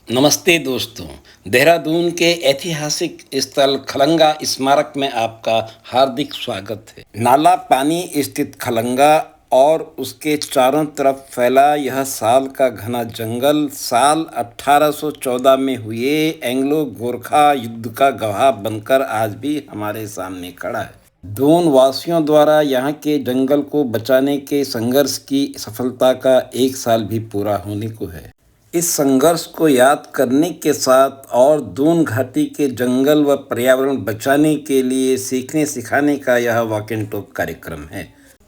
नमस्ते दोस्तों। देहरादून के ऐतिहासिक स्थल खलंगा स्मारक में आपका हार्दिक स्वागत है। नाला पानी स्थित खलंगा और उसके चारों तरफ फैला यह साल का घना जंगल साल 1814 में हुए एंग्लो गोरखा युद्ध का गवाह बनकर आज भी हमारे सामने खड़ा है। दून वासियों द्वारा यहाँ के जंगल को बचाने के संघर्ष की सफलता का 1 साल भी पूरा होने को है। इस संघर्ष को याद करने के साथ और दून घाटी के जंगल व पर्यावरण बचाने के लिए सीखने सिखाने का यह वॉक एंड टॉक कार्यक्रम है।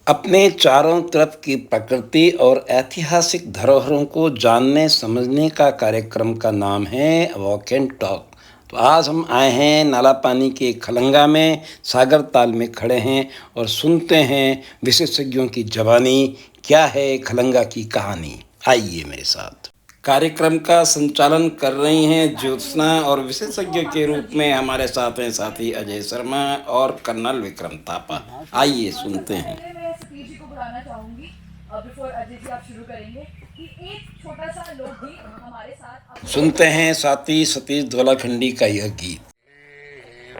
अपने चारों तरफ की प्रकृति और ऐतिहासिक धरोहरों को जानने समझने का कार्यक्रम का नाम है वॉक एंड टॉक। तो आज हम आए हैं नाला पानी के खलंगा में, सागर ताल में खड़े हैं और सुनते हैं विशेषज्ञों की जबानी क्या है खलंगा की कहानी। आइए मेरे साथ। कार्यक्रम का संचालन कर रही हैं ज्योत्सना और विशेषज्ञ के रूप में हमारे साथ हैं साथी अजय शर्मा और कर्नल विक्रम थापा। आइए सुनते हैं। मैं सतीश जी को बुलाना चाहूंगी बिफोर अजय जी आप शुरू करेंगे कि एक छोटा सा लोकगीत हमारे साथ सुनते हैं साथी सतीश धोलाखंडी का यह गीत।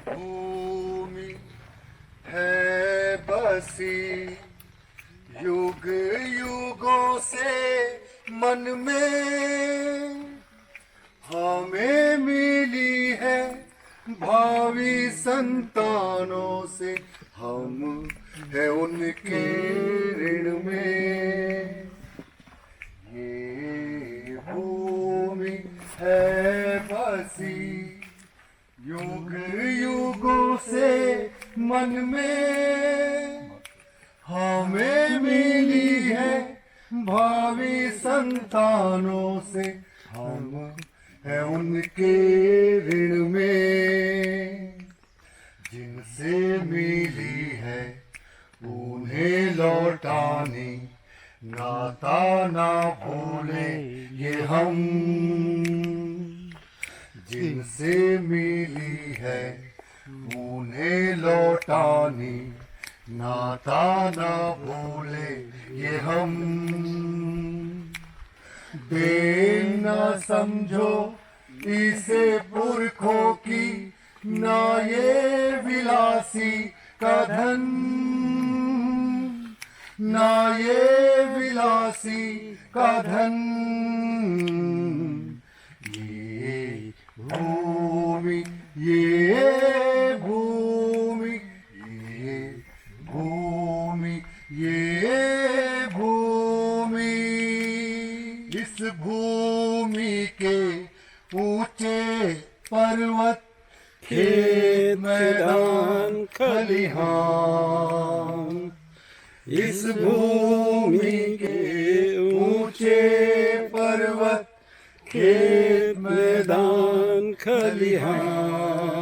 भूमि है बसी युग युगों से मन में हमें मिली है भावी संतानों से हम है उनके ऋण में। ये भूमि है बसी युग युगों से मन में हमें मिली है भावी संतानों से हम है उनके ऋण में। जिनसे मिली है उन्हें लौटाने नाता ना भूले ये हम। जिनसे मिली है उन्हें लौटाने नाता ना भूले ये हम। देन ना समझो इसे पुरखों की ना ये विलासी का धन ना ये विलासी का धन। ये भूमि ये भूमि ये भूमि ये भूमि। इस भूमि के ऊंचे पर्वत खेत मैदान खलिहान। इस भूमि के ऊंचे पर्वत खेत मैदान खलिहान।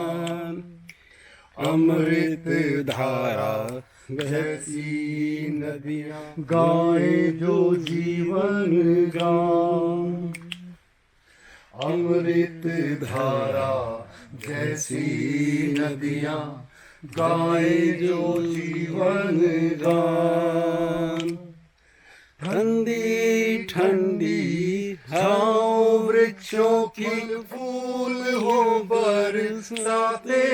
अमृत धारा जैसी नदियाँ गाए जो जीवन गान। अमृत धारा जैसी नदियाँ गाए जो जीवन गान। ठंडी ठंडी छाँव वृक्षों की फूल हो बरसाते।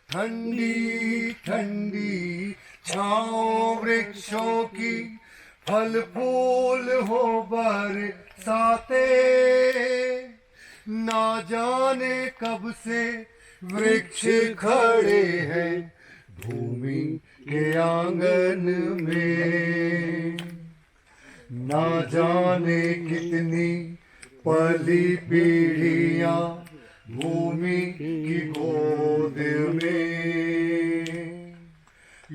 ठंडी ठंडी छाँव वृक्षों की फल फूल हो बरसाते। ना जाने कब से वृक्ष खड़े हैं भूमि के आंगन में। ना जाने कितनी पली पीढ़ियां भूमि की गोद में।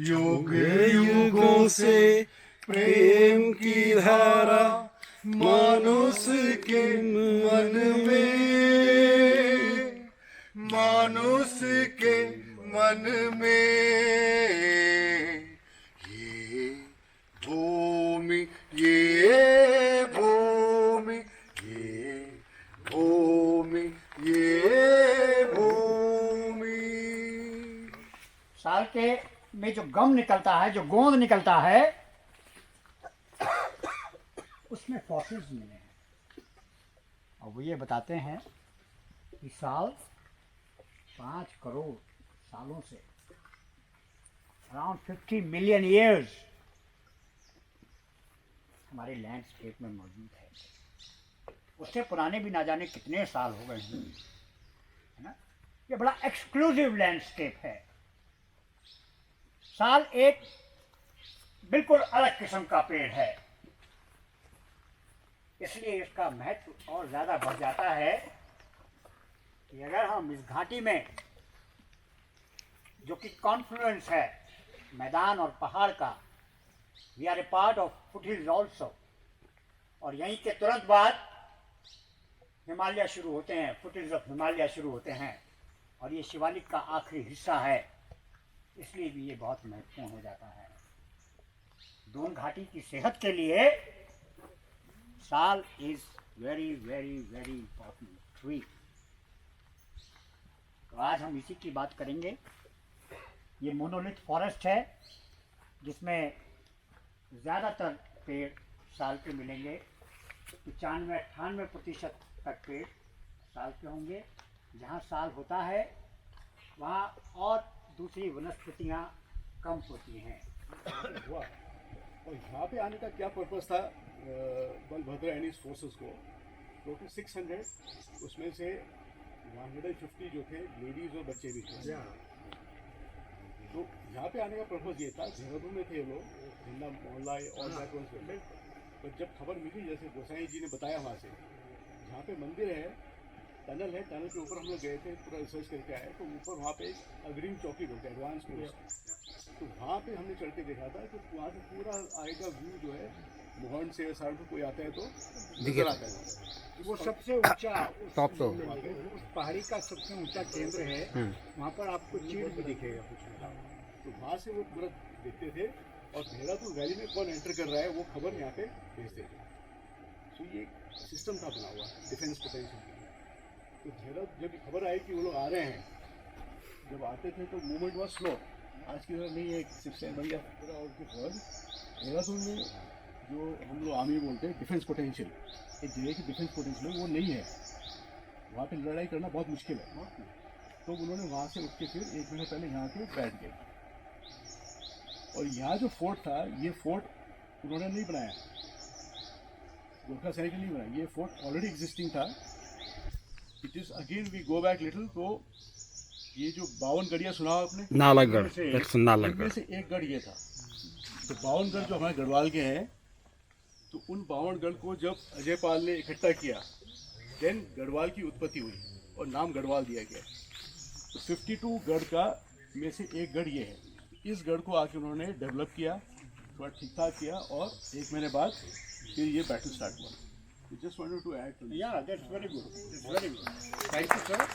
युग युगों से प्रेम की धारा मानुष के मन में। मानुष के मन में। ये भूमि ये भूमि ये भूमि ये भूमि। साल के में जो गम निकलता है, जो गोंद निकलता है, उसमें फॉसिल्स मिले हैं। और वो ये बताते हैं कि साल 5 करोड़ सालों से, अराउंड 50 मिलियन ईयर्स हमारे लैंडस्केप में मौजूद है। उससे पुराने भी ना जाने कितने साल हो गए हैं, है ना। ये बड़ा एक्सक्लूसिव लैंडस्केप है। साल एक बिल्कुल अलग किस्म का पेड़ है, इसलिए इसका महत्व और ज़्यादा बढ़ जाता है कि अगर हम इस घाटी में, जो कि कॉन्फ्लुएंस है मैदान और पहाड़ का, we are a part of foothills also, और यहीं के तुरंत बाद हिमालय शुरू होते हैं, फुटहिल्स ऑफ हिमालय शुरू होते हैं, और ये शिवालिक का आखिरी हिस्सा है, इसलिए भी ये बहुत महत्वपूर्ण हो जाता है। दोन घाटी की सेहत के लिए साल is very very very important tree. तो आज हम इसी की बात करेंगे। ये मोनोलिथ फॉरेस्ट है जिसमें ज़्यादातर पेड़ साल के मिलेंगे। 95-98% तक पेड़ साल के होंगे। जहाँ साल होता है वहाँ और दूसरी वनस्पतियाँ कम होती हैं। हुआ। और यहाँ पे आने का क्या पर्पस था बलभद्र एंड इस फोर्सेस को? टोटल 600, उसमें से 150 जो थे लेडीज और बच्चे भी थे। तो यहाँ पे आने का पर्पस ये था, देहरादून में थे ये लोग, झंडा मोहल्ला और पर जब खबर मिली, जैसे गोसाई जी ने बताया वहाँ से, जहाँ पे मंदिर है, टनल है, टनल के ऊपर हम लोग गए थे, पूरा रिसर्च करके आए, तो ऊपर वहाँ पे एक अग्रिम चौकी बोलते हैं, एडवांस पोस्ट, तो वहाँ पे हमने चढ़ के देखा था कि वहाँ से पूरा आगे का व्यू जो है, मोहन से सहारनपुर कोई आता है तो नजर आता है। वो सबसे ऊंचा टॉप तो उस पहाड़ी का सबसे ऊंचा केंद्र है। वहाँ पर आपको चीड़ भी दिखेगा कुछ। तो वहाँ से वो पूरा देखते थे, और देहरादून वैली में कौन एंटर कर रहा है वो खबर यहाँ पे भेजते थे। तो ये सिस्टम था बना हुआ डिफेंस पोटेंशियल। तो देहरादून जब खबर आई कि वो लोग आ रहे हैं, जब आते थे तो मूवमेंट वॉज स्लो, आज की तरह नहीं, एक सिस्टम बन गया पूरा। और उसके बाद देहरादून में जो हम लोग आर्मी बोलते हैं डिफेंस पोटेंशियल, एक जगह की डिफेंस पोटेंशियल वो नहीं है, वहाँ पे लड़ाई करना बहुत मुश्किल है। तो उन्होंने वहाँ से उठ के फिर 1 महीने पहले यहाँ के बैठ गए। और यहाँ जो फोर्ट था, ये फोर्ट उन्होंने नहीं बनाया, गोरखा सैनिक ने नहीं बनाया, ये फोर्ट ऑलरेडी एग्जिस्टिंग था। It is again we go back little, तो ये जो 52 गढ़िया सुना आपने, नालागढ़, इनमें से एक गढ़ ये था। तो 52 गढ़ जो हमारे गढ़वाल के हैं, तो उन 52 गढ़ को जब अजयपाल ने इकट्ठा किया, देन गढ़वाल की उत्पत्ति हुई और नाम गढ़वाल दिया गया। तो 52 गढ़ का में से एक गढ़ ये है। इस गढ़ को आके उन्होंने डेवलप किया, थोड़ा ठीक ठाक किया, और 1 महीने बाद फिर ये बैटल स्टार्ट हुआ। Just wanted to add, yeah that's very good, it's very good, thank you sir.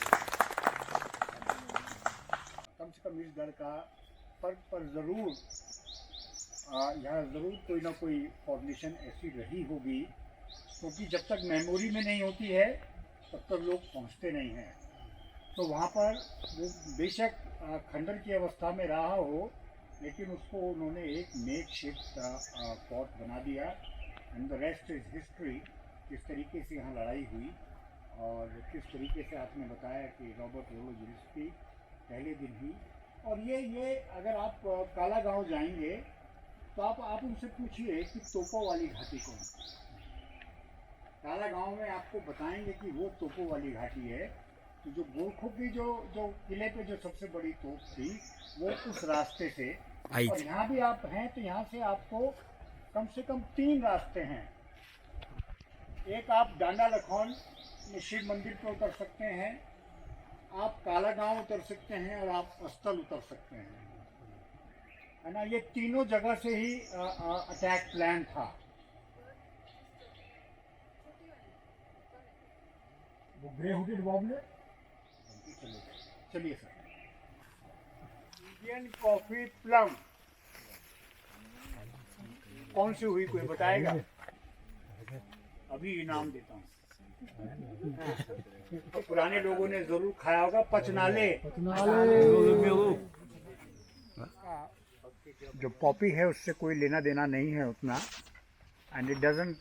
कम से कम इस गढ़ का पर ज़रूर यहाँ ज़रूर कोई ना कोई फॉर्मेशन ऐसी रही होगी, क्योंकि जब तक मेमोरी में नहीं होती है तब तक लोग पहुँचते नहीं हैं। तो वहाँ पर वो बेशक खंडर की अवस्था में रहा हो, लेकिन उसको उन्होंने एक मेक शिफ्ट फोर्ट बना दिया, and the rest is history. किस तरीके से यहाँ लड़ाई हुई और किस तरीके से आपने बताया कि रॉबर्ट रोलो की पहले दिन ही। और ये अगर आप काला गांव जाएंगे तो आप उनसे पूछिए कि तोपों वाली घाटी कौन। काला गांव में आपको बताएंगे कि वो तोपों वाली घाटी है। तो जो गोरखों की जो किले पे जो सबसे बड़ी तोप थी वो उस रास्ते से, और यहाँ भी आप हैं तो यहाँ से आपको कम से कम 3 रास्ते हैं। एक आप डांडा लखौन में शिव मंदिर पर उतर सकते हैं, आप काला गांव उतर सकते हैं, और आप अस्थल उतर सकते हैं, है ना। ये तीनों जगह से ही अटैक प्लान था। वो ग्रे हुडेड वॉबलर, चलिए सर। इंडियन कॉफी प्लम कौन सी हुई, कोई बताएगा? अभी इनाम देता हूँ। तो पुराने लोगों ने जरूर खाया होगा पचनाले। जो पॉपी है उससे कोई लेना देना नहीं है उतना, and it doesn't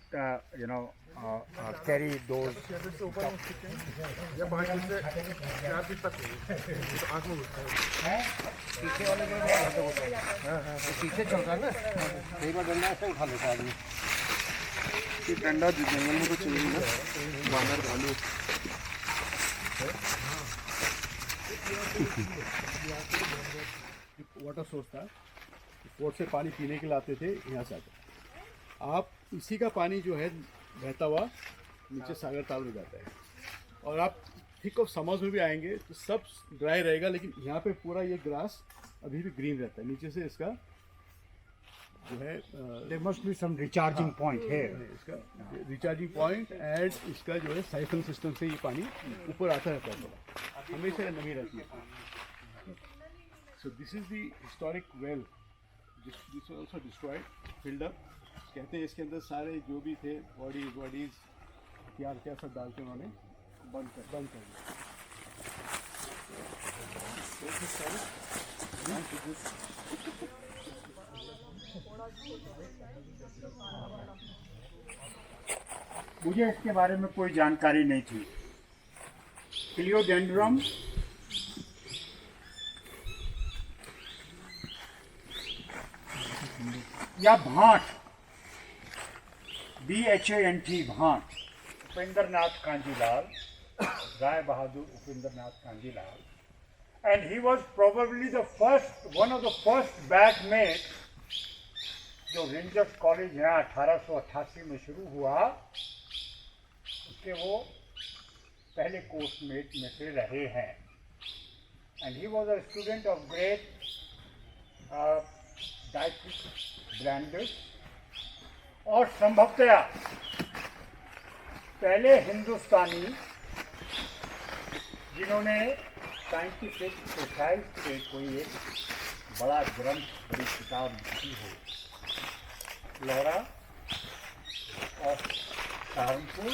carry those. पीछे चल रहा है ना, कई बार डंडा ऐसे उठा लेता है आदमी। ये डंडा जंगल में तो चाहिए ना, बानर भालू। वाटर सोर्स था, पोर्ट से पानी पीने के लिए आते थे, यहाँ से आते। आप इसी का पानी जो है बहता हुआ नीचे सागर ताल में जाता है, और आप थिक ऑफ समर्स में भी आएंगे तो सब ड्राई रहेगा, लेकिन यहाँ पे पूरा ये ग्रास अभी भी ग्रीन रहता है। नीचे से इसका जो है There must be some recharging point here. इसका रिचार्जिंग पॉइंट एंड इसका जो है साइफन सिस्टम से ये पानी ऊपर आता रहता है, थोड़ा हमेशा नमी रहती है। So this is the historic well, this also destroyed, filled up. कहते हैं इसके अंदर सारे जो भी थे बॉडीज हथियार क्या सब डाल के उन्होंने बंद कर दिया। मुझे इसके बारे में कोई जानकारी नहीं थी। Philodendron या Bhant, BHANT, Bhant, Upendra Nath Kanjilal, Rai Bahadur Upendra Nath Kanjilal, and he was probably the first, one of the first batchmate जो रेंजर्स कॉलेज यहाँ 1888 में शुरू हुआ, उसके वो पहले कोर्समेट में से रहे हैं। And he was a student of great Dietrich Brandis, और संभवतया पहले हिंदुस्तानी जिन्होंने साइंटिफिक सोसाइटी पे कोई एक बड़ा ग्रंथ, बड़ी किताब लिखी हो। Flora of Saharanpur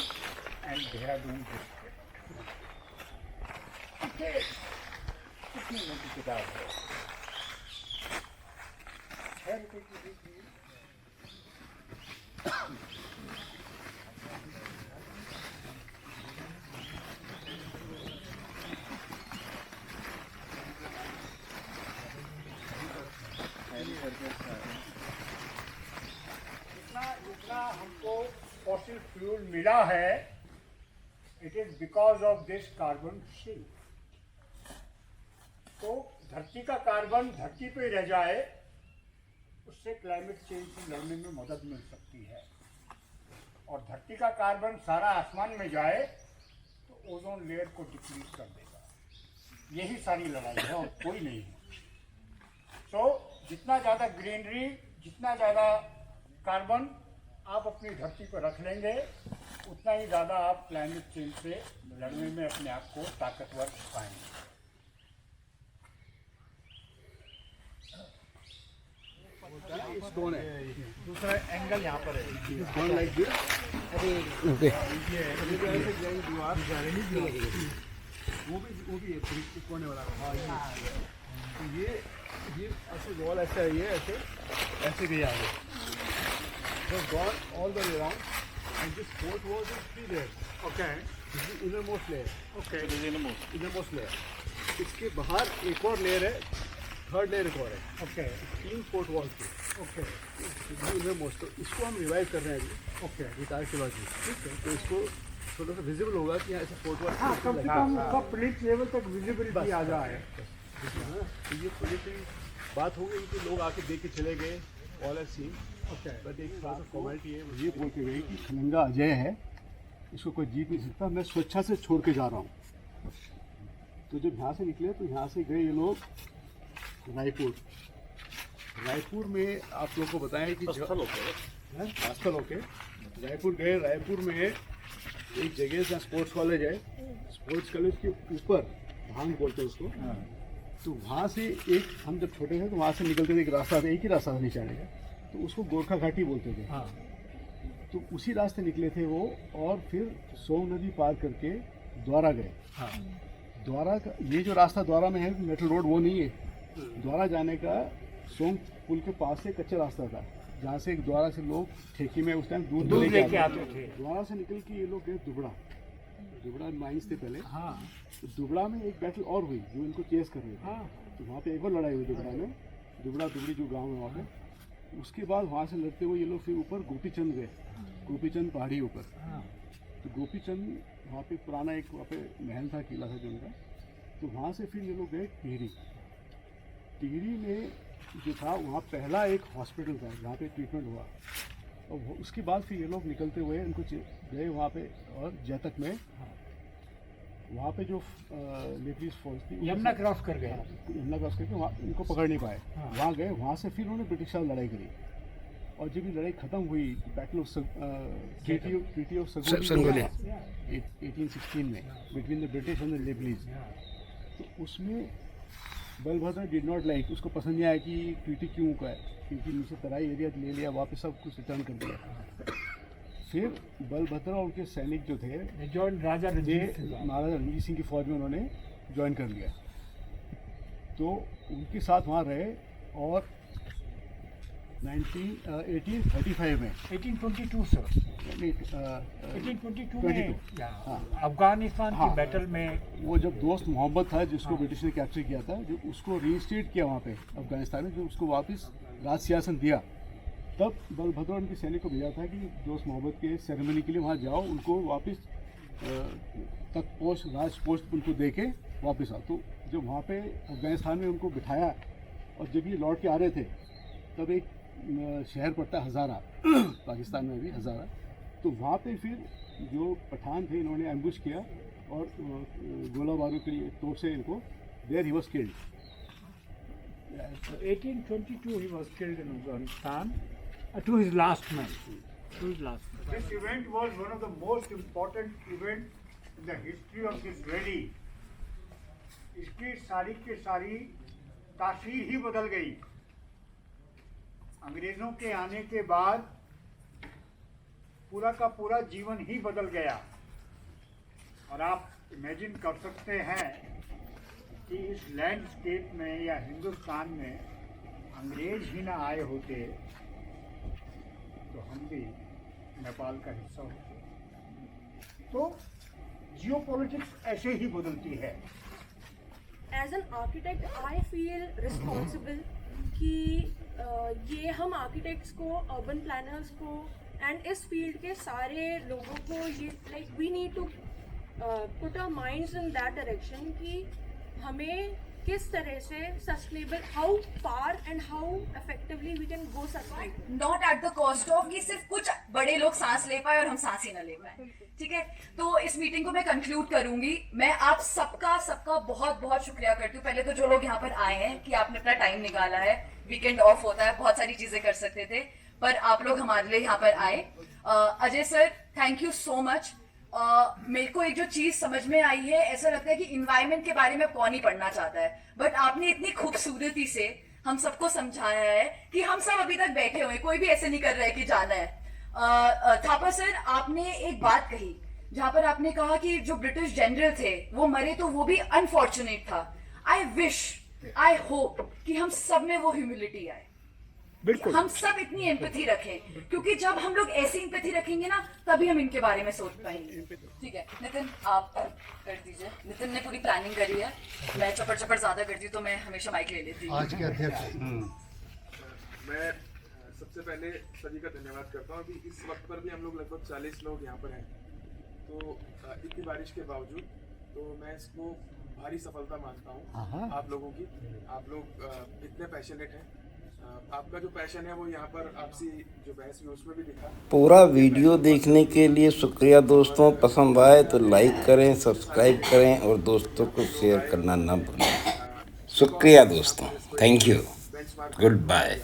and Dehradun district, कितनी मोटी किताब है, 6 रुपये की भी थी। जितना हमको फॉसिल फ्यूल मिला है, it is because of this carbon sink. तो धरती का कार्बन धरती पे रह जाए, उससे क्लाइमेट चेंज से लड़ने में मदद मिल सकती है, और धरती का कार्बन सारा आसमान में जाए तो ओजोन लेयर को डिप्लीट कर देगा। यही सारी लड़ाई है और कोई नहीं है। सो जितना ज़्यादा ग्रीनरी, जितना ज़्यादा कार्बन आप अपनी धरती पर रख लेंगे, उतना ही ज़्यादा आप क्लाइमेट चेंज से लड़ने में अपने आप को ताकतवर पाएंगे। स्टोन है, दूसरा एंगल यहाँ पर है, स्टोन लाइक दिस। वो भी कोने वाला। तो ये ऐसे वॉल ऐसे है, ये ऐसे गई आगे, was gone all the way around, and this fort was in 3 layers. Okay This is the innermost layer. Okay innermost layer. इसके बाहर एक और लेयर है, थर्ड लेयर एक और है। ओके 3 फोर्ट वॉल थे। ओके इनरमोस्ट, तो इसको हम रिवाइव कर रहे हैं अभी। ओके विद आर्कियोलॉजी, ठीक है। तो इसको थोड़ा सा विजिबल होगा कि यहाँ ऐसे फोर्ट वॉल। हाँ, कम से कम उसका प्लिंथ लेवल तक विजिबिलिटी आ जाए। तो ये प्रोजेक्ट की बात हो गई कि लोग आके देख के चले गए, all have seen. Okay but एक थोड़ा सा फॉर्मेलिटी है, ये बोल के गए कि खलंगा अजय है, इसको कोई जीत नहीं सकता, मैं स्वेच्छा से छोड़ के जा रहा हूँ। तो जब यहाँ से निकले तो यहाँ से गए ये लोग रायपुर में आप लोगों को बताएं कि स्थल होके रायपुर गए। रायपुर में एक जगह जहाँ स्पोर्ट्स कॉलेज है, स्पोर्ट्स कॉलेज के ऊपर भांग बोलते हैं उसको। तो वहाँ से एक, हम जब छोटे थे तो वहाँ से निकलते थे, एक रास्ता था, एक ही रास्ता था नीचे आने का, तो उसको गोरखा घाटी बोलते थे। हाँ तो उसी रास्ते निकले थे वो, और फिर सोम नदी पार करके द्वारा गए। हाँ द्वारा का ये जो रास्ता द्वारा में है मेटल रोड, वो नहीं है। द्वारा जाने का सोम पुल के पास से कच्चा रास्ता था, जहाँ से एक द्वारा से लोग ठेके में उस टाइम दूध लेके आते थे। द्वारा से निकल के ये लोग गए दुबड़ा माइंस थे पहले। हाँ तो दुबड़ा में एक बैटल और हुई जो इनको चेस कर रहे थे। हाँ तो वहाँ पे एक और लड़ाई हुई दुबड़ा में, दुबड़ी जो गांव है वहाँ पे। उसके बाद वहाँ से लड़ते हुए ये लोग फिर ऊपर गोपीचंद गए, गोपीचंद पहाड़ी ऊपर। हाँ तो गोपीचंद वहाँ पे पुराना एक वहाँ पे महल था, किला था जो उनका। तो वहाँ से फिर ये लोग गए टिहरी में जो था वहाँ पहला एक हॉस्पिटल था जहाँ पे ट्रीटमेंट हुआ। और उसके बाद फिर ये लोग निकलते हुए उनको गए वहाँ पे और जैतक में, वहाँ पे जो लेफ्टिस्ट फोर्स थी यमुना क्रॉस कर गए। यमुना क्रॉस करके वहाँ इनको पकड़ नहीं पाए। हाँ। वहाँ गए, वहाँ से फिर उन्होंने ब्रिटिश साथ लड़ाई करी। और जब ये लड़ाई खत्म हुई, बैटल ऑफ ट्रीटी ऑफ संगोलिया 1816 में between the British and the Lebanese, तो उसमें बलभद्र डिड नॉट लाइक, उसको पसंद नहीं आया कि ट्रीटी क्यों का है, क्योंकि नीचे तराई एरिया ले लिया, वापस सब कुछ रिटर्न कर दिया। फिर बलभद्र और उनके सैनिक जो थे जॉइन राजा महाराजा रणजीत सिंह की फौज में उन्होंने ज्वाइन कर लिया। तो उनके साथ वहाँ रहे और 1835 में 1822 सर 1822 में अफगानिस्तान की बैटल में वो जब दोस्त मोहम्मद था जिसको ब्रिटिश ने कैप्चर किया था, जो उसको रीइंस्टेट किया वहाँ पे अफगानिस्तान में, जो उसको वापस राज सिंहासन दिया, तब बलभद्र उनके सैनिक को भेजा था कि दोस्त मोहम्मद के सेरेमनी के लिए वहाँ जाओ, उनको वापस राज पोस्ट उनको दे के वापस आओ। तो जब वहाँ पे अफगानिस्तान में उनको बिठाया और जब ये लौट के आ रहे थे, तब एक शहर पड़ता है हज़ारा, पाकिस्तान में भी हज़ारा। तो वहाँ पे फिर जो पठान थे इन्होंने एम्बुश किया और गोला बारूद के तोप से इनको there he was killed. 1822 he was killed in Afghanistan to his last man. This event was one of the most important events in the history of this valley. इसकी सारी की सारी तासीर ही बदल गई। अंग्रेजों के आने के बाद पूरा का पूरा जीवन ही बदल गया। और आप इमेजिन कर सकते हैं कि इस लैंडस्केप में या हिंदुस्तान में अंग्रेज ही ना आए होते तो हम भी नेपाल का हिस्सा होते। तो जियोपॉलिटिक्स ऐसे ही बदलती है। As an architect I feel responsible कि ये हम आर्किटेक्ट्स को, अर्बन प्लानर्स को एंड इस फील्ड के सारे लोगों को ये like we need to put our minds in that direction कि हमें किस तरह से sustainable, how far and how effectively we can go sustainable, not at the cost of कि सिर्फ कुछ बड़े लोग सांस ले पाए और हम सांस ही ना ले पाए। ठीक है, तो इस मीटिंग को मैं कंक्लूड करूंगी। मैं आप सबका बहुत बहुत शुक्रिया करती हूँ। पहले तो जो लोग यहाँ पर आए हैं कि आपने अपना टाइम निकाला है, वीकेंड ऑफ होता है, बहुत सारी चीजें कर सकते थे, पर आप लोग हमारे लिए यहाँ पर आए। Ajay sir, thank you so much. मेरे को एक जो चीज समझ में आई है, ऐसा लगता है कि इन्वायरमेंट के बारे में कौन ही पढ़ना चाहता है, बट आपने इतनी खूबसूरती से हम सबको समझाया है कि हम सब अभी तक बैठे हुए, कोई भी ऐसे नहीं कर रहा है कि जाना है। थापा सर, आपने एक बात कही जहां पर आपने कहा कि जो ब्रिटिश जनरल थे वो मरे तो वो भी अनफॉर्चुनेट था। आई विश, आई होप कि हम सब में वो ह्यूमिलिटी आए, बिल्कुल हम सब इतनी एम्पैथी रखें, क्योंकि जब हम लोग ऐसी एम्पैथी रखेंगे ना तभी हम इनके बारे में सोच पाएंगे। ठीक है नितिन, आप कर दीजिए। नितिन ने पूरी प्लानिंग करी है, मैं चपड़ ज्यादा करती हूँ तो मैं हमेशा माइक ले लेती हूँ। आज के अध्यक्ष मैं सबसे पहले सभी का धन्यवाद करता हूँ। अभी इस वक्त पर भी हम लोग लगभग 40 लोग यहाँ पर हैं, तो इतनी बारिश के बावजूद तो मैं इसको भारी सफलता मानता हूँ आप लोगों की। आप लोग इतने पैशनेट हैं, आपका जो पैशन है वो यहाँ पर आपसी जो बहस हुई उसमें भी दिखा। पूरा वीडियो देखने के लिए शुक्रिया दोस्तों। पसंद आए तो लाइक करें, सब्सक्राइब करें और दोस्तों को शेयर करना ना भूलें। शुक्रिया दोस्तों, थैंक यू, गुड बाय।